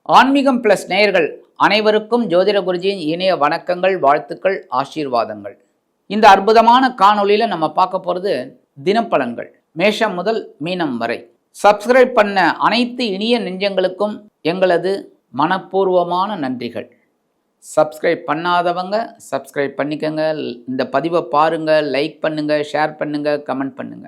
ஆன்மீகம் பிளஸ் நேயர்கள் அனைவருக்கும் ஜோதிட குருஜியின் இணைய வணக்கங்கள், வாழ்த்துக்கள், ஆசீர்வாதங்கள். இந்த அற்புதமான காணொளியில நம்ம பார்க்க போறது தினப்பலன்கள், மேஷம் முதல் மீனம் வரை. சப்ஸ்கிரைப் பண்ண அனைத்து இனிய நெஞ்சங்களுக்கும் எங்களது மனப்பூர்வமான நன்றிகள். சப்ஸ்கிரைப் பண்ணாதவங்க சப்ஸ்கிரைப் பண்ணிக்கங்க. இந்த பதிவை பாருங்க, லைக் பண்ணுங்க, ஷேர் பண்ணுங்க, கமெண்ட் பண்ணுங்க.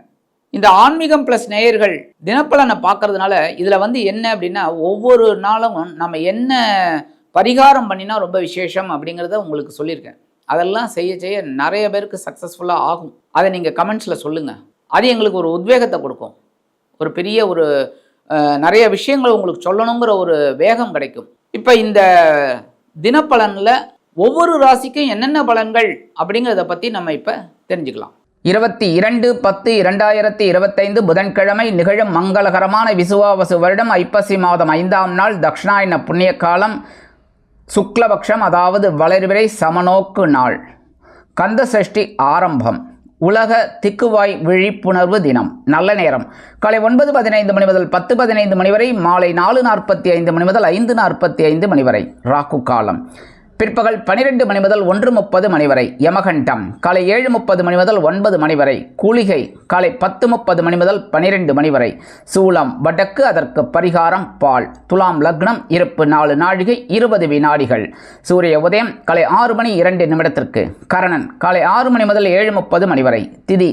இந்த ஆன்மீகம் பிளஸ் நேயர்கள் தினப்பலனை பார்க்கறதுனால இதில் என்ன அப்படின்னா, ஒவ்வொரு நாளும் நம்ம என்ன பரிகாரம் பண்ணினா ரொம்ப விசேஷம் அப்படிங்கிறத உங்களுக்கு சொல்லியிருக்கேன். அதெல்லாம் செய்ய செய்ய நிறைய பேருக்கு சக்ஸஸ்ஃபுல்லாக ஆகும். அதை நீங்கள் கமெண்ட்ஸில் சொல்லுங்கள். அது எங்களுக்கு ஒரு உத்வேகத்தை கொடுக்கும். ஒரு பெரிய நிறைய விஷயங்கள் உங்களுக்கு சொல்லணுங்கிற ஒரு வேகம் கிடைக்கும். இப்போ இந்த தினப்பலனில் ஒவ்வொரு ராசிக்கும் என்னென்ன பலன்கள் அப்படிங்கிறத பற்றி நம்ம இப்போ தெரிஞ்சுக்கலாம். 22/10/2025 புதன்கிழமை நிகழும் மங்களகரமான விசுவாவசு வருடம் ஐப்பசி மாதம் 5ஆம் நாள், தக்ஷணாயன புண்ணிய காலம், சுக்லபக்ஷம், அதாவது வளர்பிறை சமநோக்கு நாள், கந்த சஷ்டி ஆரம்பம், உலக திக்குவாய் விழிப்புணர்வு தினம். நல்ல நேரம் காலை 9:15 மணி முதல் 10:15 மணி வரை, மாலை 4:45 மணி முதல் 5:45 மணி வரை. ராகு காலம் பிற்பகல் 12 மணி முதல் 1:30 மணி வரை. யமகண்டம் காலை 7:30 மணி முதல் 9 மணி வரை. கூலிகை காலை 10:30 மணி முதல் 12 மணி வரை. சூலம் வடக்கு, அதற்கு பரிகாரம் பால். துலாம் லக்னம், இருப்பு 4 நாழிகை 20 வினாடிகள். சூரிய உதயம் காலை 6:02 கரணன் காலை 6 மணி முதல் 7:30 மணி வரை. திதி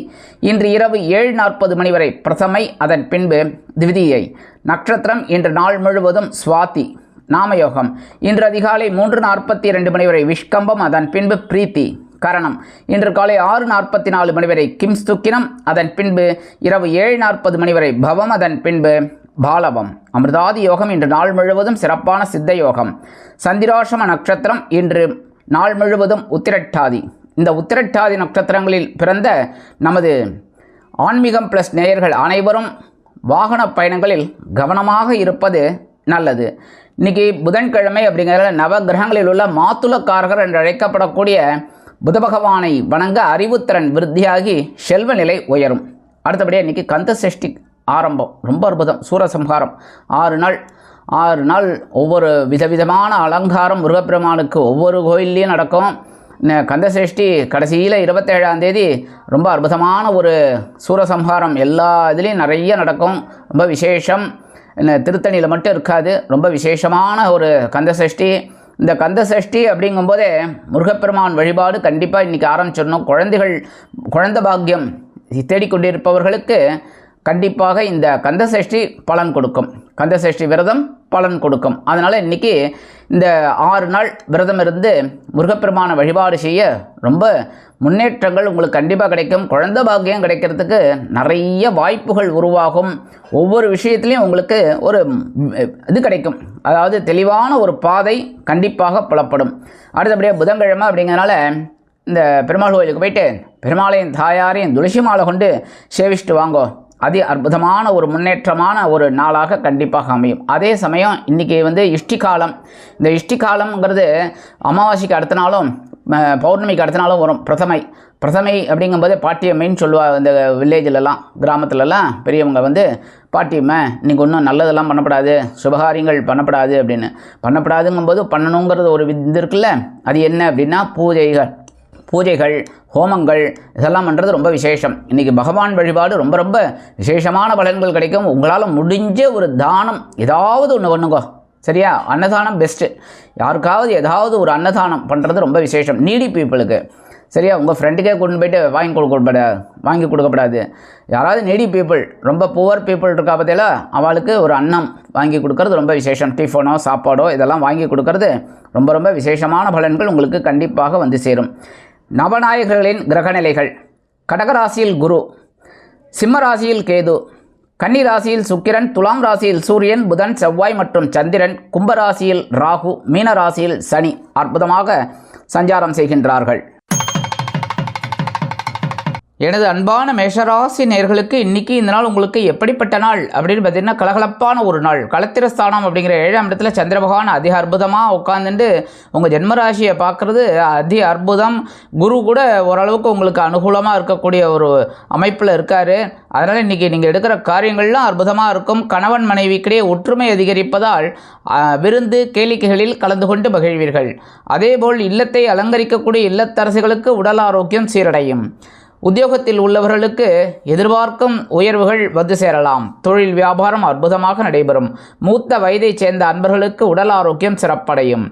இன்று இரவு 7:40 மணி வரை பிரசமை, அதன் பின்பு திவிதியை. நட்சத்திரம் இன்று நாள் முழுவதும் சுவாதி. நாமயோகம் இன்று அதிகாலை 3:42 மணி வரை விஷ்கம்பம், அதன் பின்பு பிரீத்தி. கரணம் இன்று காலை 6:44 மணி வரை கிம்ஸ்துக்கினம், அதன் பின்பு இரவு 7:40 மணி வரை பவம், அதன் பின்பு பாலவம். அமிர்தாதி யோகம் இன்று நாள் முழுவதும் சிறப்பான சித்த யோகம். சந்திராசம நட்சத்திரம் இன்று நாள் முழுவதும் உத்திரட்டாதி. இந்த உத்திரட்டாதி நட்சத்திரங்களில் பிறந்த நமது ஆன்மீகம் பிளஸ் நேயர்கள் அனைவரும் வாகன பயணங்களில் கவனமாக இருப்பது நல்லது. இன்றைக்கி புதன்கிழமை அப்படிங்கிற நவகிரகங்களில் உள்ள மாத்துளக்காரகர் என்று அழைக்கப்படக்கூடிய புத பகவானை வணங்க அறிவுத்திறன் விருத்தியாகி செல்வ நிலை உயரும். அடுத்தபடியாக இன்றைக்கி கந்த சஷ்டி ஆரம்பம், ரொம்ப அற்புதம். சூரசம்ஹாரம் 6 நாள் ஒவ்வொரு விதவிதமான அலங்காரம் முருகப்பெருமானுக்கு ஒவ்வொரு கோயில்லையும் நடக்கும். கந்தசஷ்டி கடைசியில் 27ஆம் தேதி ரொம்ப அற்புதமான ஒரு சூரசம்ஹாரம் எல்லா இதுலேயும் நிறைய நடக்கும். ரொம்ப விசேஷம். திருத்தணியில் மட்டும் இருக்காது, ரொம்ப விசேஷமான ஒரு கந்தசஷ்டி. இந்த கந்தசஷ்டி அப்படிங்கும்போதே முருகப்பெருமான் வழிபாடு கண்டிப்பாக இன்றைக்கி ஆரம்பிச்சிடணும். குழந்தை பாக்கியம் தேடிக்கொண்டிருப்பவர்களுக்கு கண்டிப்பாக இந்த கந்தசஷ்டி பலன் கொடுக்கும். கந்தசஷ்டி விரதம் பலன் கொடுக்கும். அதனால் இன்றைக்கி இந்த 6 நாள் விரதம் இருந்து முருகப்பெருமான வழிபாடு செய்ய ரொம்ப முன்னேற்றங்கள் உங்களுக்கு கண்டிப்பாக கிடைக்கும். குழந்தை பாக்கியம் கிடைக்கிறதுக்கு நிறைய வாய்ப்புகள் உருவாகும். ஒவ்வொரு விஷயத்துலையும் உங்களுக்கு ஒரு இது கிடைக்கும். அதாவது தெளிவான ஒரு பாதை கண்டிப்பாக புலப்படும். அடுத்தபடியாக புதன்கிழமை அப்படிங்கிறனால இந்த பெருமாள் கோயிலுக்கு போயிட்டு பெருமாளையும் தாயாரையும் துளசி மாலை கொண்டு சேவிச்சுட்டு வாங்கோ. அது அற்புதமான ஒரு முன்னேற்றமான ஒரு நாளாக கண்டிப்பாக அமையும். அதே சமயம் இன்றைக்கி இஷ்டி காலம். இந்த இஷ்டி காலம்ங்கிறது அமாவாசைக்கு அடுத்த நாளும் பௌர்ணமிக்கு அடுத்த நாளும் வரும். பிரதமை அப்படிங்கும்போது பாட்டியம்மைன்னு சொல்லுவாள். இந்த வில்லேஜிலலாம் கிராமத்துலலாம் பெரியவங்க பாட்டியம்மை நீங்கள் ஒன்றும் நல்லதெல்லாம் பண்ணப்படாது, சுபகாரியங்கள் பண்ணப்படாது அப்படின்னு. பண்ணப்படாதுங்கும்போது பண்ணணுங்கிறது ஒரு இது இருக்குல்ல, அது என்ன அப்படின்னா பூஜைகள் ஹோமங்கள் இதெல்லாம் பண்ணுறது ரொம்ப விசேஷம். இன்றைக்கி பகவான் வழிபாடு ரொம்ப ரொம்ப விசேஷமான பலன்கள் கிடைக்கும். உங்களால் முடிஞ்ச ஒரு தானம் ஏதாவது ஒன்று பண்ணுங்க, சரியா? அன்னதானம் பெஸ்ட்டு. யாருக்காவது ஏதாவது ஒரு அன்னதானம் பண்ணுறது ரொம்ப விசேஷம். நீடி பீப்புளுக்கு, சரியா? உங்கள் ஃப்ரெண்டுக்கே கொண்டு போய்ட்டு வாங்கி கொடுக்கப்படாது. யாராவது நீடி பீப்புள், ரொம்ப புவர் பீப்புள் இருக்கா பார்த்தியா, அவளுக்கு ஒரு அன்னம் வாங்கி கொடுக்கறது ரொம்ப விசேஷம். டிஃபனோ சாப்பாடோ இதெல்லாம் வாங்கி கொடுக்கறது ரொம்ப ரொம்ப விசேஷமான பலன்கள் உங்களுக்கு கண்டிப்பாக சேரும். நவநாயகர்களின் கிரகநிலைகள்: கடகராசியில் குரு, சிம்ம ராசியில் கேது, கன்னி ராசியில் சுக்கிரன், துலாம் ராசியில் சூரியன், புதன், செவ்வாய் மற்றும் சந்திரன், கும்பராசியில் ராகு, மீன ராசியில் சனி அற்புதமாக சஞ்சாரம் செய்கின்றார்கள். எனது அன்பான மேஷராசி நேயர்களுக்கு இன்றைக்கி இந்த நாள் உங்களுக்கு எப்படிப்பட்ட நாள் அப்படின்னு பார்த்தீங்கன்னா கலகலப்பான ஒரு நாள். களத்திரஸ்தானம் அப்படிங்கிற 7ஆம் இடத்துல சந்திர பகவான் அதிக அற்புதமாக உட்காந்துட்டு உங்கள் ஜென்மராசியை பார்க்குறது அதி அற்புதம். குரு கூட ஓரளவுக்கு உங்களுக்கு அனுகூலமாக இருக்கக்கூடிய ஒரு அமைப்பில் இருக்கார். அதனால் இன்றைக்கி நீங்கள் எடுக்கிற காரியங்கள்லாம் அற்புதமாக இருக்கும். கணவன் மனைவிக்கிடையே ஒற்றுமை அதிகரிப்பதால் விருந்து கேளிக்கைகளில் கலந்து கொண்டு மகிழ்வீர்கள். அதேபோல் இல்லத்தை அலங்கரிக்கக்கூடிய இல்லத்தரசிகளுக்கு உடல் ஆரோக்கியம் சீரடையும். உத்தியோகத்தில் உள்ளவர்களுக்கு எதிர்பார்க்கும் உயர்வுகள் வந்து சேரலாம். தொழில் வியாபாரம் அற்புதமாக நடைபெறும். மூத்த வயதைச் சேர்ந்த அன்பர்களுக்கு உடல் ஆரோக்கியம் சிறப்படையும்.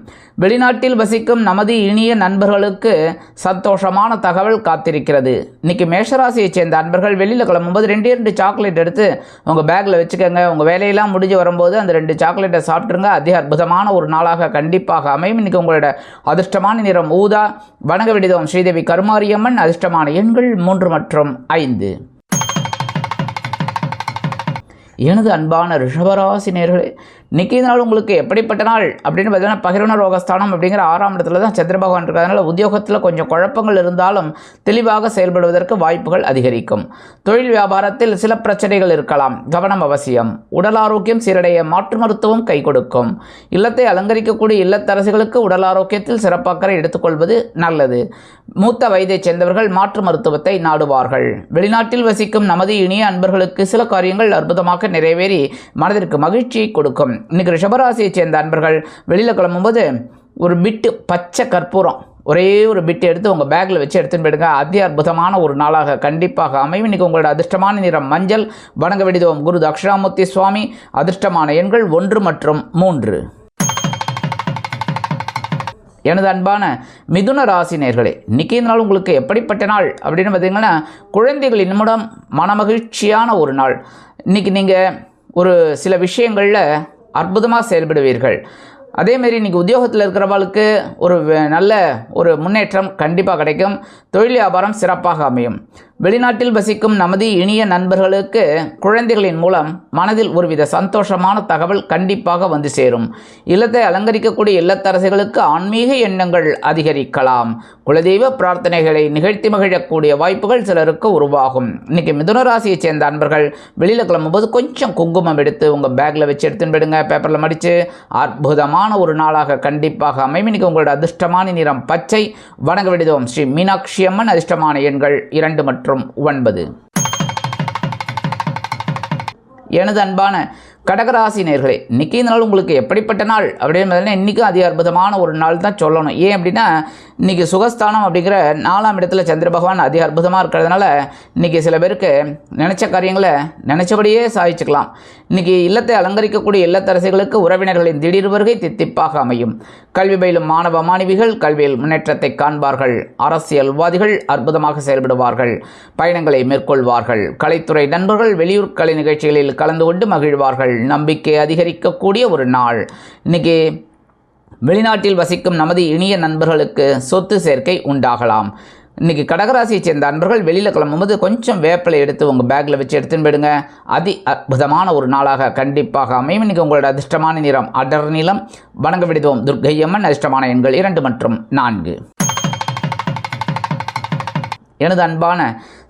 வெளிநாட்டில் வசிக்கும் நமது இனிய நண்பர்களுக்கு சந்தோஷமான தகவல் காத்திருக்கிறது. இன்றைக்கி மேஷராசியைச் சேர்ந்த அன்பர்கள் வெளியில் கிளம்பும்போது 2 சாக்லேட் எடுத்து உங்கள் பேக்கில் வச்சுக்கோங்க. உங்கள் வேலையெல்லாம் முடிஞ்சு வரும்போது அந்த 2 சாக்லேட்டை சாப்பிட்ருங்க. அதிக அற்புதமான ஒரு நாளாக கண்டிப்பாக அமையும். இன்றைக்கி உங்களோட அதிர்ஷ்டமான நிறம் ஊதா. வணங்க விடுதோம் ஸ்ரீதேவி கருமாரியம்மன். அதிர்ஷ்டமான எண்கள் 3 மற்றும் 5. எனது அன்பான ரிஷபராசி நேயர்களே, இன்றைக்கி நாள் உங்களுக்கு எப்படிப்பட்ட நாள் அப்படின்னு பார்த்தீங்கன்னா பகிர்வன ரோகஸ்தானம் அப்படிங்கிற 6ஆம் இடத்துல தான் சந்திர பகவான் இருக்கிறதுனால உத்தியோகத்தில் கொஞ்சம் குழப்பங்கள் இருந்தாலும் தெளிவாக செயல்படுவதற்கு வாய்ப்புகள் அதிகரிக்கும். தொழில் வியாபாரத்தில் சில பிரச்சனைகள் இருக்கலாம், கவனம் அவசியம். உடல் ஆரோக்கியம் சீரடைய மாற்று மருத்துவம் கை கொடுக்கும். இல்லத்தை அலங்கரிக்கக்கூடிய இல்லத்தரசிகளுக்கு உடல் ஆரோக்கியத்தில் சிறப்பாக்கரை எடுத்துக்கொள்வது நல்லது. மூத்த வயதைச் சேர்ந்தவர்கள் மாற்று மருத்துவத்தை நாடுவார்கள். வெளிநாட்டில் வசிக்கும் நமது இனிய அன்பர்களுக்கு சில காரியங்கள் அற்புதமாக நிறைவேறி மனதிற்கு மகிழ்ச்சியை கொடுக்கும். இன்னைக்கு ரிஷபராசியைச் சேர்ந்த அன்பர்கள் வெளியில் கிளம்பும்போது ஒரு பிட்டு பச்சை கற்பூரம் ஒரே ஒரு பிட்டு எடுத்து உங்கள் பேக்கில் வச்சு எடுத்துன்னு போயிடுங்க. அதி அற்புதமான ஒரு நாளாக கண்டிப்பாக அமையும். இன்றைக்கி உங்களோட அதிர்ஷ்டமான நிறம் மஞ்சள். வணங்க விடுதோம் குரு தட்சிணாமூர்த்தி சுவாமி. அதிர்ஷ்டமான எண்கள் 1 மற்றும் 3. எனது அன்பான மிதுன ராசி நேயர்களே, இன்றைக்கி இந்த நாள் உங்களுக்கு எப்படிப்பட்ட நாள் அப்படின்னு பார்த்தீங்கன்னா குழந்தைகளின் மூலம் மனமகிழ்ச்சியான ஒரு நாள். இன்றைக்கி நீங்கள் ஒரு சில விஷயங்களில் அற்புதமாக செயல்படுவீர்கள். அதேமாரி இன்றைக்கி உத்தியோகத்தில் இருக்கிறவர்களுக்கு ஒரு நல்ல ஒரு முன்னேற்றம் கண்டிப்பாக கிடைக்கும். தொழில் வியாபாரம் சிறப்பாக அமையும். வெளிநாட்டில் வசிக்கும் நமது இனிய நண்பர்களுக்கு குழந்தைகளின் மூலம் மனதில் ஒருவித சந்தோஷமான தகவல் கண்டிப்பாக வந்து சேரும். இல்லத்தை அலங்கரிக்கக்கூடிய இல்லத்தரசிகளுக்கு ஆன்மீக எண்ணங்கள் அதிகரிக்கலாம். குலதெய்வ பிரார்த்தனைகளை நிகழ்த்தி மகிழக்கூடிய வாய்ப்புகள் சிலருக்கு உருவாகும். இன்றைக்கி மிதுனராசியைச் சேர்ந்த அன்பர்கள் வெளியில் கிளம்பும்போது கொஞ்சம் குங்குமம் எடுத்து உங்கள் பேக்கில் வச்சு எடுத்துன்னு போயிடுங்க. பேப்பரில் மடித்து அற்புதமான ஒரு நாளாக கண்டிப்பாக அமையும். இன்றைக்கி உங்களோட அதிர்ஷ்டமான நிறம் பச்சை. வணங்க விடுதோம் ஸ்ரீ மீனாட்சி அம்மன். அதிர்ஷ்டமான எண்கள் 2 மற்றும் 9. எனது அன்பான கடகராசி நேயர்களே, இன்றைக்கி இந்த நாள் உங்களுக்கு எப்படிப்பட்ட நாள் அப்படின்னு பார்த்தீங்கன்னா இன்றைக்கும் அதிக அற்புதமான ஒரு நாள் தான் சொல்லணும். ஏன் அப்படின்னா இன்றைக்கி சுகஸ்தானம் அப்படிங்கிற 4ஆம் இடத்துல சந்திர பகவான் அதிக அற்புதமாக இருக்கிறதுனால இன்றைக்கி சில பேருக்கு நினச்ச காரியங்களை நினச்சபடியே சாதிச்சுக்கலாம். இன்றைக்கி இல்லத்தை அலங்கரிக்கக்கூடிய இல்லத்தரசிகளுக்கு உறவினர்களின் திடீர் வருகை தித்திப்பாக அமையும். கல்வி பயிலும் மாணவ மாணவிகள் கல்வியில் முன்னேற்றத்தை காண்பார்கள். அரசியல்வாதிகள் அற்புதமாக செயல்படுவார்கள். பயணங்களை மேற்கொள்வார்கள். கலைத்துறை நண்பர்கள் வெளியூர் கலை நிகழ்ச்சிகளில் கலந்து கொண்டு மகிழ்வார்கள். நம்பிக்கை அதிகரிக்கக்கூடிய ஒரு நாள். இன்னைக்கு வெளிநாட்டில் வசிக்கும் நமது இனிய நண்பர்களுக்கு சொத்து சேர்க்கை உண்டாகலாம். இன்றைக்கி கடகராசியைச் சேர்ந்த அன்பர்கள் வெளியில் கிளம்பும்போது கொஞ்சம் வேப்பிலை எடுத்து உங்கள் பேக்கில் வச்சு எடுத்துன்னு போயிடுங்க. அதி அற்புதமான ஒரு நாளாக கண்டிப்பாக அமையும். இன்றைக்கி உங்களோட அதிர்ஷ்டமான நிறம் அடர் நீலம். வணங்க விடுதோம் துர்க்கையம்மன். அதிர்ஷ்டமான எண்கள் 2 மற்றும் 4. எனது அன்பான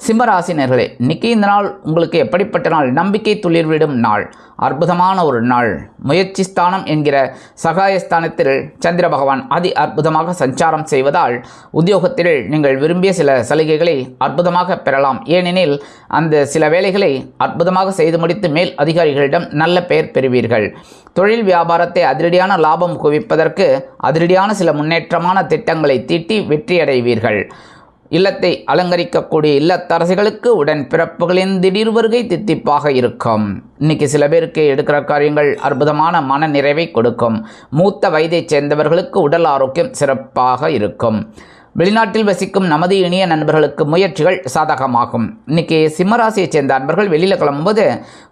சிம்மராசினர்களே, இன்றைக்கி இந்த நாள் உங்களுக்கு எப்படிப்பட்ட நாள்? நம்பிக்கை துளிர்விடும் நாள். அற்புதமான ஒரு நாள். முயற்சி ஸ்தானம் என்கிற சகாயஸ்தானத்தில் சந்திர பகவான் அதி அற்புதமாக சஞ்சாரம் செய்வதால் உத்தியோகத்தில் நீங்கள் விரும்பிய சில சலுகைகளை அற்புதமாக பெறலாம். ஏனெனில் அந்த சில வேலைகளை அற்புதமாக செய்து முடித்து மேல் அதிகாரிகளிடம் நல்ல பெயர் பெறுவீர்கள். தொழில் வியாபாரத்தை அதிரடியான லாபம் குவிப்பதற்கு அதிரடியான சில முன்னேற்றமான திட்டங்களை தீட்டி வெற்றியடைவீர்கள். இல்லத்தை அலங்கரிக்கக்கூடிய இல்லத்தரசிகளுக்கு உடன் பிறப்புகளின் திடீர் வருகை தித்திப்பாக இருக்கும். இன்றைக்கி சில பேருக்கு எடுக்கிற காரியங்கள் அற்புதமான மன நிறைவை கொடுக்கும். மூத்த வயதைச் சேர்ந்தவர்களுக்கு உடல் ஆரோக்கியம் சிறப்பாக இருக்கும். வெளிநாட்டில் வசிக்கும் நமது இனிய நண்பர்களுக்கு முயற்சிகள் சாதகமாகும். இன்றைக்கி சிம்மராசியைச் சேர்ந்த அன்பர்கள் வெளியில் கிளம்பும்போது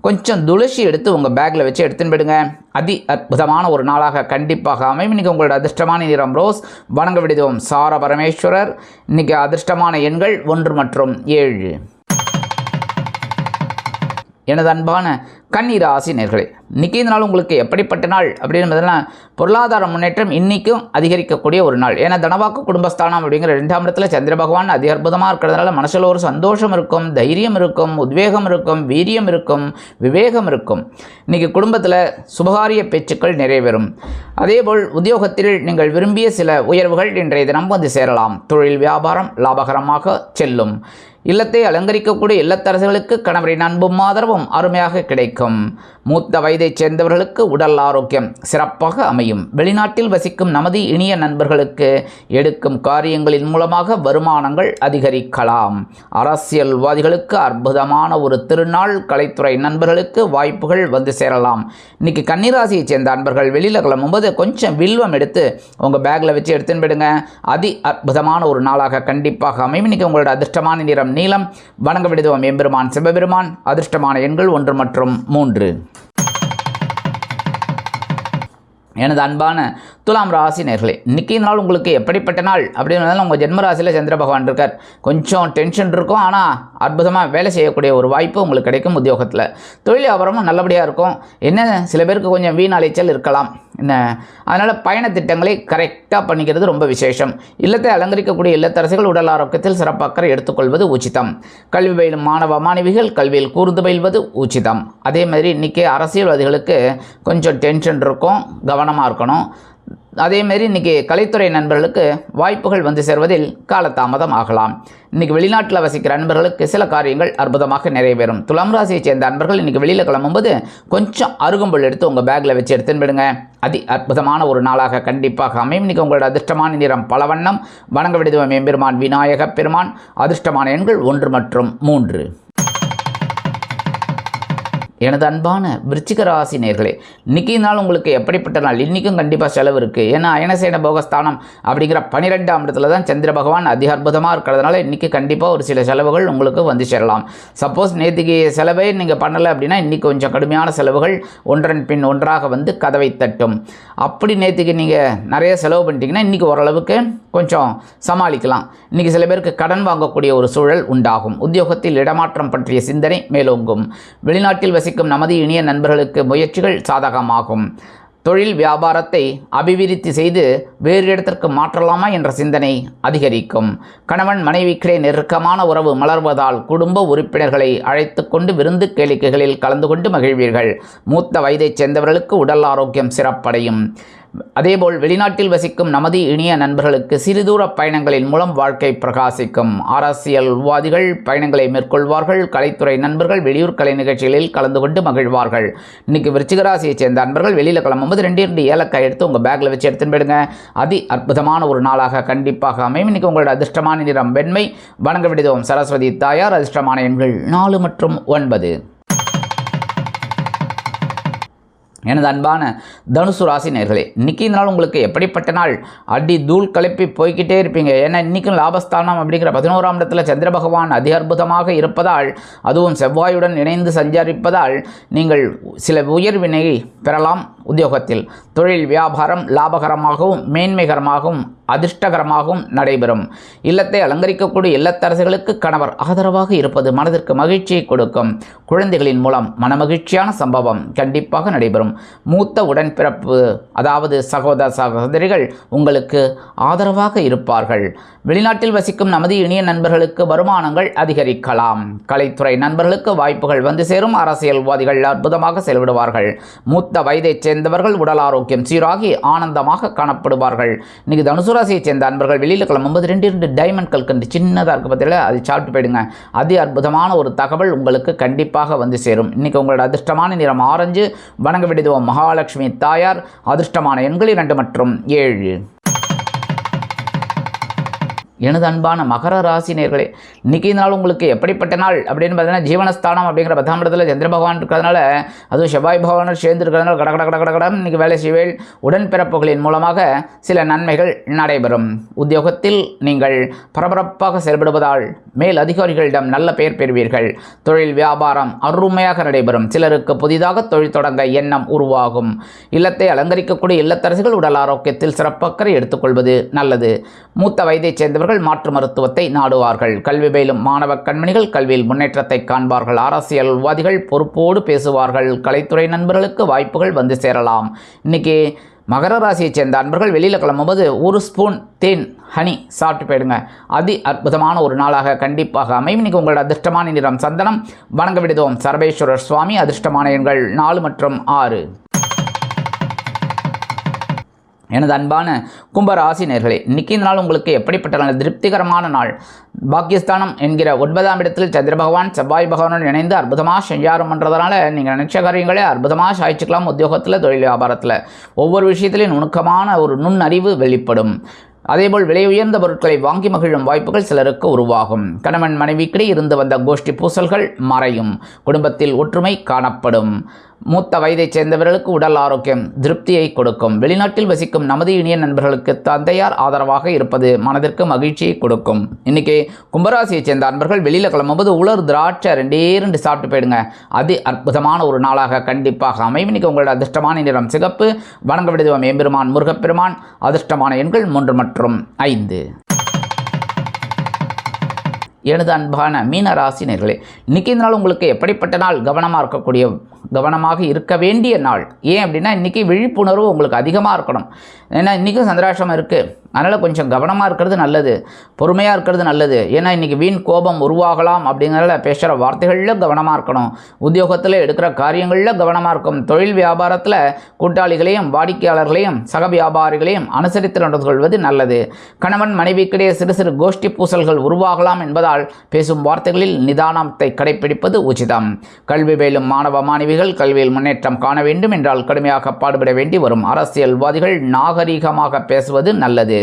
கொஞ்சம் துளசி எடுத்து உங்கள் பேக்கில் வச்சு எடுத்துன்னு போயிடுங்க. அதி அற்புதமான ஒரு நாளாக கண்டிப்பாக அமையும். இன்றைக்கி உங்களோட அதிர்ஷ்டமான நிறம் ரோஸ். வணங்க விடுதோம் சார பரமேஸ்வரர். இன்றைக்கி அதிர்ஷ்டமான எண்கள் 1 மற்றும் 7. எனது அன்பான கன்னிராசி நேர்களே, இன்றைக்கி இந்த நாள் உங்களுக்கு எப்படிப்பட்ட நாள் அப்படின்னு பொருளாதார முன்னேற்றம் இன்றைக்கும் அதிகரிக்கக்கூடிய ஒரு நாள். ஏன்னா தனவாக்கு குடும்பஸ்தானம் அப்படிங்கிற 2ஆம் இடத்துல சந்திர பகவான் அதி அற்புதமாக இருக்கிறதுனால மனசில் ஒரு சந்தோஷம் இருக்கும், தைரியம் இருக்கும், உத்வேகம் இருக்கும், வீரியம் இருக்கும், விவேகம் இருக்கும். இன்றைக்கி குடும்பத்தில் சுபகாரிய பேச்சுக்கள் நிறைவேறும். அதேபோல் உத்தியோகத்தில் நீங்கள் விரும்பிய சில உயர்வுகள் இன்றைய தினம் வந்து சேரலாம். தொழில் வியாபாரம் லாபகரமாக செல்லும். இல்லத்தை அலங்கரிக்கக்கூடிய இல்லத்தரசர்களுக்கு கணவரின் அன்பும் ஆதரவும் அருமையாக கிடைக்கும். மூத்த வயதைச் சேர்ந்தவர்களுக்கு உடல் ஆரோக்கியம் சிறப்பாக அமையும். வெளிநாட்டில் வசிக்கும் நமது இனிய நண்பர்களுக்கு எடுக்கும் காரியங்களின் மூலமாக வருமானங்கள் அதிகரிக்கலாம். அரசியல்வாதிகளுக்கு அற்புதமான ஒரு திருநாள். கலைத்துறை நண்பர்களுக்கு வாய்ப்புகள் வந்து சேரலாம். இன்றைக்கி கன்னிராசியைச் சேர்ந்த நண்பர்கள் வெளியில் கிளம்பும்போது கொஞ்சம் வில்வம் எடுத்து உங்கள் பேக்கில் வச்சு எடுத்துன்னு போயிடுங்க. அதி அற்புதமான ஒரு நாளாக கண்டிப்பாக அமையும். இன்றைக்கி உங்களோட அதிர்ஷ்டமான நிறம் நீலம். வணங்க விடுவோம் எம்பெருமான் சிவபெருமான். அதிர்ஷ்டமான எண்கள் 1 மற்றும் 3. எனது அன்பான துலாம் ராசி நேர்களே, இன்றைக்கி நாள் உங்களுக்கு எப்படிப்பட்ட நாள் அப்படின்னு உங்கள் ஜென்ம ராசியில் சந்திர பகவான் இருக்கார். கொஞ்சம் டென்ஷன் இருக்கும், ஆனால் அற்புதமாக வேலை செய்யக்கூடிய ஒரு வாய்ப்பு உங்களுக்கு கிடைக்கும். உத்தியோகத்தில் தொழில் வியாபாரமும் நல்லபடியாக இருக்கும். என்ன சில பேருக்கு கொஞ்சம் வீண் அலைச்சல் இருக்கலாம். என்ன அதனால் பயண திட்டங்களை கரெக்டாக பண்ணிக்கிறது ரொம்ப விசேஷம். இல்லத்தை அலங்கரிக்கக்கூடிய இல்லத்தரசிகள் உடல் ஆரோக்கியத்தில் சிறப்பாக எடுத்துக்கொள்வது உச்சிதம். கல்வி பயிலும் மாணவ மாணவிகள் கல்வியில் கூர்ந்து பயில்வது உச்சிதம். அதே மாதிரி இன்றைக்கி அரசியல்வாதிகளுக்கு கொஞ்சம் டென்ஷன் இருக்கும், கவனமாக இருக்கணும். அதேமாரி இன்றைக்கி கலைத்துறை நண்பர்களுக்கு வாய்ப்புகள் வந்து சேர்வதில் காலதாமதம் ஆகலாம். இன்றைக்கி வெளிநாட்டில் வசிக்கிற நண்பர்களுக்கு சில காரியங்கள் அற்புதமாக நிறைவேறும். துலாம் ராசியை சேர்ந்த நண்பர்கள் இன்றைக்கி வெளியில் கிளம்பும்போது கொஞ்சம் அருகம்புல் எடுத்து உங்கள் பேக்கில் வச்சு எடுத்துன்னு விடுங்க. அதி அற்புதமான ஒரு நாளாக கண்டிப்பாக அமையும். இன்றைக்கி உங்களோட அதிர்ஷ்டமான நிறம் பலவண்ணம். வணங்க விடுவோம் எம்பெருமான் விநாயக பெருமான். அதிர்ஷ்டமான எண்கள் 1 மற்றும் 3. எனது அன்பான விருச்சிக ராசி நேர்களே, இன்றைக்கி நாள் உங்களுக்கு எப்படிப்பட்ட நாள்? இன்றைக்கும் கண்டிப்பாக செலவு இருக்குது. ஏன்னா அயனசேன போகஸ்தானம் அப்படிங்கிற 12ஆம் இடத்துல தான் சந்திர பகவான் அதி அற்புதமாக இருக்கிறதுனால இன்றைக்கி கண்டிப்பாக ஒரு சில செலவுகள் உங்களுக்கு வந்து சேரலாம். சப்போஸ் நேற்றுக்கு செலவே நீங்கள் பண்ணலை அப்படின்னா இன்றைக்கி கொஞ்சம் கடுமையான செலவுகள் ஒன்றன் பின் ஒன்றாக வந்து கதவை தட்டும். அப்படி நேற்றுக்கு நீங்கள் நிறைய செலவு பண்ணிட்டீங்கன்னா இன்றைக்கி ஓரளவுக்கு கொஞ்சம் சமாளிக்கலாம். இன்றைக்கி சில பேருக்கு கடன் வாங்கக்கூடிய ஒரு சூழல் உண்டாகும். உத்தியோகத்தில் இடமாற்றம் பற்றிய சிந்தனை மேலோங்கும். வெளிநாட்டில் வசிக்கும் நமது இனிய நண்பர்களுக்கு முயற்சிகள் சாதகமாகும். தொழில் வியாபாரத்தை அபிவிருத்தி செய்து வேறு இடத்திற்கு மாற்றலாமா என்ற சிந்தனை அதிகரிக்கும். கணவன் மனைவிக்கிடையே நெருக்கமான உறவு மலர்வதால் குடும்ப உறுப்பினர்களை அழைத்து கொண்டு விருந்து கேளிக்கைகளில் கலந்து கொண்டு மகிழ்வீர்கள். மூத்த வயதைச் சேர்ந்தவர்களுக்கு உடல் ஆரோக்கியம் சிறப்படையும். அதேபோல் வெளிநாட்டில் வசிக்கும் நமது இனிய நண்பர்களுக்கு சிறுதூர பயணங்களின் மூலம் வாழ்க்கை பிரகாசிக்கும். அரசியல்வாதிகள் பயணங்களை மேற்கொள்வார்கள். கலைத்துறை நண்பர்கள் வெளியூர் கலை நிகழ்ச்சிகளில் கலந்து கொண்டு மகிழ்வார்கள். இன்றைக்கி விருச்சிகராசியைச் சேர்ந்த நண்பர்கள் வெளியில் கிளம்பும்போது 2 ஏலக்காய் எடுத்து உங்கள் பேக்கில் வச்சு எடுத்துன்னு போயிடுங்க. அதி அற்புதமான ஒரு நாளாக கண்டிப்பாக அமையும். இன்றைக்கி உங்களோட அதிர்ஷ்டமான நிறம் வெண்மை. வணங்க விடுவோம் சரஸ்வதி தாயார். அதிர்ஷ்டமான எண்கள் 4 மற்றும் 9. எனது அன்பான தனுசு ராசி நேர்களே, இன்றைக்கி இந்த நாள் உங்களுக்கு எப்படிப்பட்ட நாள்? அடி தூள் கிளப்பி போய்கிட்டே இருப்பீங்க. ஏன்னா இன்றைக்கும் லாபஸ்தானம் அப்படிங்கிற 11ஆம் இடத்துல சந்திர பகவான் அதி அற்புதமாக இருப்பதால், அதுவும் செவ்வாயுடன் இணைந்து சஞ்சரிப்பதால் நீங்கள் சில உயர்வினை பெறலாம். உத்தியோகத்தில் தொழில் வியாபாரம் லாபகரமாகவும் மேன்மைகரமாகவும் அதிர்ஷ்டகரமாகவும் நடைபெறும். இல்லத்தை அலங்கரிக்கக்கூடிய இல்லத்தரசிகளுக்கு கணவர் ஆதரவாக இருப்பது மனதிற்கு மகிழ்ச்சியை கொடுக்கும். குழந்தைகளின் மூலம் மனமகிழ்ச்சியான சம்பவம் கண்டிப்பாக நடைபெறும். மூத்த உடன்பிறப்பு அதாவது சகோதர சகோதரிகள் உங்களுக்கு ஆதரவாக இருப்பார்கள். வெளிநாட்டில் வசிக்கும் நமது இனிய நண்பர்களுக்கு வருமானங்கள் அதிகரிக்கலாம். கலைத்துறை நண்பர்களுக்கு வாய்ப்புகள் வந்து சேரும். அரசியல்வாதிகள் அற்புதமாக செயல்படுவார்கள். மூத்த வயதைச் சேர்ந்தவர்கள் உடல் ஆரோக்கியம் சீராகி ஆனந்தமாக காணப்படுவார்கள். இன்றைக்கி தனுசு ராசியைச் சேர்ந்த நண்பர்கள் வெளியில் கிளம்பும்போது 2 டைமண்ட் கல்கண்டு சின்னதாக இருக்குது பார்த்தீங்களா, அது சாப்பிட்டு போயிடுங்க. அதி அற்புதமான ஒரு தகவல் உங்களுக்கு கண்டிப்பாக வந்து சேரும். இன்றைக்கி உங்களோட அதிர்ஷ்டமான நிறம் ஆரஞ்சு. வணங்க விடுவோம் மகாலட்சுமி தாயார். அதிர்ஷ்டமான எண்கள் 2 மற்றும் 7. எனது அன்பான மகர ராசி நேர்களே, இன்றைக்கி நாள் உங்களுக்கு எப்படிப்பட்ட நாள் அப்படின்னு பார்த்தீங்கன்னா ஜீவனஸ்தானம் அப்படிங்கிற 10ஆம் இடத்துல சந்திர பகவான் இருக்கிறதுனால, அதுவும் செவ்வாய் பகவான் சேர்ந்து இருக்கிறதுனால கடகடம் இன்றைக்கி வேலை செய்வேல். உடன்பிறப்புகளின் மூலமாக சில நன்மைகள் நடைபெறும். உத்தியோகத்தில் நீங்கள் பரபரப்பாக செயல்படுவதால் மேல் அதிகாரிகளிடம் நல்ல பெயர் பெறுவீர்கள். தொழில் வியாபாரம் அருமையாக நடைபெறும். சிலருக்கு புதிதாக தொழில் தொடங்க எண்ணம் உருவாகும். இல்லத்தை அலங்கரிக்கக்கூடிய இல்லத்தரசிகள் உடல் ஆரோக்கியத்தில் சிறப்பக்கறை எடுத்துக்கொள்வது நல்லது. மூத்த வயதைச் சேர்ந்தவர்கள் நண்பர்கள் மாற்று மருத்துவத்தை நாடுவார்கள். கல்வி பயிலும் மாணவ கண்மணிகள் கல்வியில் முன்னேற்றத்தை காண்பார்கள். அரசியல்வாதிகள் பொறுப்போடு பேசுவார்கள். கலைத்துறை நண்பர்களுக்கு வாய்ப்புகள் வந்து சேரலாம். இன்னைக்கு மகர ராசியைச் சேர்ந்த அன்பர்கள் வெளியில் கிளம்பும்போது ஒரு ஸ்பூன் தேன் ஹனி சாப்பிட்டு போயிடுங்க. அதி அற்புதமான ஒரு நாளாக கண்டிப்பாக அமையும். இன்றைக்கி உங்களோட அதிர்ஷ்டமான நிறம் சந்தனம். வணங்க விடுதோம் சர்வேஸ்வரர் சுவாமி. அதிர்ஷ்டமான எண்கள் 4 மற்றும் 6. எனது அன்பான கும்பராசி நேயர்களே, இன்றைக்கி இந்த நாள் உங்களுக்கு எப்படிப்பட்ட நாள்? திருப்திகரமான நாள். பாக்கியஸ்தானம் என்கிற 9ஆம் இடத்தில் சந்திர பகவான் செவ்வாய் பகவானுடன் இணைந்து அற்புதமாக செஞ்சாரம் பண்ணுறதுனால நீங்கள் நினைச்ச காரியங்களே அற்புதமாக சாய்ச்சிக்கலாம். உத்தியோகத்தில், தொழில் வியாபாரத்தில் ஒவ்வொரு விஷயத்திலையும் நுணுக்கமான ஒரு நுண்ணறிவு வெளிப்படும். அதேபோல் விலை உயர்ந்த பொருட்களை வாங்கி மகிழும் வாய்ப்புகள் சிலருக்கு உருவாகும். கணவன் மனைவிக்கிடையே இருந்து வந்த கோஷ்டி பூசல்கள் மறையும். குடும்பத்தில் ஒற்றுமை காணப்படும். மூத்த வயதைச் சேர்ந்தவர்களுக்கு உடல் ஆரோக்கியம் திருப்தியை கொடுக்கும். வெளிநாட்டில் வசிக்கும் நமது இனிய நண்பர்களுக்கு தந்தையார் ஆதரவாக இருப்பது மனதிற்கு மகிழ்ச்சியை கொடுக்கும். இன்றைக்கி கும்பராசியைச் சேர்ந்த அன்பர்கள் வெளியில் கிளம்பும்போது உலர் திராட்சை 2 சாப்பிட்டு போயிடுங்க. அதி அற்புதமான ஒரு நாளாக கண்டிப்பாக அமையும். இன்றைக்கி உங்களோட அதிர்ஷ்டமான நிறம் சிகப்பு. வணங்க விடுதோம் எம்பெருமான் முருகப்பெருமான். அதிர்ஷ்டமான எண்கள் 3 மற்றும் 5. எனது அன்பான மீன ராசி நேயர்களே, இன்றைக்கி இந்த நாள் உங்களுக்கு எப்படிப்பட்ட நாள்? கவனமாக இருக்க வேண்டிய நாள். ஏன் அப்படின்னா இன்றைக்கி விழிப்புணர்வு உங்களுக்கு அதிகமாக இருக்கணும். ஏன்னா இன்றைக்கும் சந்திராஷ்டமம் இருக்குது. அதனால் கொஞ்சம் கவனமாக இருக்கிறது நல்லது, பொறுமையாக இருக்கிறது நல்லது. ஏன்னா இன்றைக்கி வீண் கோபம் உருவாகலாம். அப்படிங்கிறத பேசுகிற வார்த்தைகளில் கவனமாக இருக்கணும். உத்தியோகத்தில் எடுக்கிற காரியங்களில் கவனமாக இருக்கும். தொழில் வியாபாரத்தில் கூட்டாளிகளையும் வாடிக்கையாளர்களையும் சக வியாபாரிகளையும் அனுசரித்து நடந்து கொள்வது நல்லது. கணவன் மனைவிக்கிடையே சிறு சிறு கோஷ்டி பூசல்கள் உருவாகலாம் என்பதால் பேசும் வார்த்தைகளில் நிதானத்தை கடைபிடிப்பது உச்சிதம். கல்வி பயிலும் மாணவ மாணவிகள் கல்வியில் முன்னேற்றம் காண வேண்டும் என்றால் கடுமையாக பாடுபட வேண்டி வரும். அரசியல்வாதிகள் நாகரீகமாக பேசுவது நல்லது.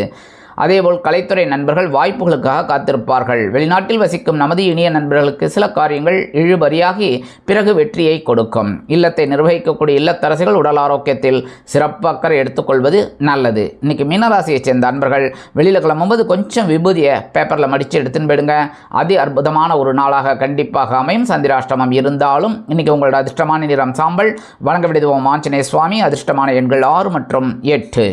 அதேபோல் கலைத்துறை நண்பர்கள் வாய்ப்புகளுக்காக காத்திருப்பார்கள். வெளிநாட்டில் வசிக்கும் நமது இனிய நண்பர்களுக்கு சில காரியங்கள் இழுபறியாகி பிறகு வெற்றியை கொடுக்கும். இல்லத்தை நிர்வகிக்கக்கூடிய இல்லத்தரசிகள் உடல் ஆரோக்கியத்தில் சிறப்பு அக்கறை எடுத்துக்கொள்வது நல்லது. இன்றைக்கி மீனராசியைச் சேர்ந்த அன்பர்கள் வெளியில் கிளம்பும்போது கொஞ்சம் விபூதியை பேப்பரில் மடித்து எடுத்துன்னு போயிடுங்க. அதி அற்புதமான ஒரு நாளாக கண்டிப்பாக அமையும். சந்திராஷ்டமம் இருந்தாலும் இன்றைக்கி உங்களோட அதிர்ஷ்டமான நிறம் சாம்பல். வணங்க விடுவோம் ஆஞ்சநேய சுவாமி. அதிர்ஷ்டமான எண்கள் 6 மற்றும் 8.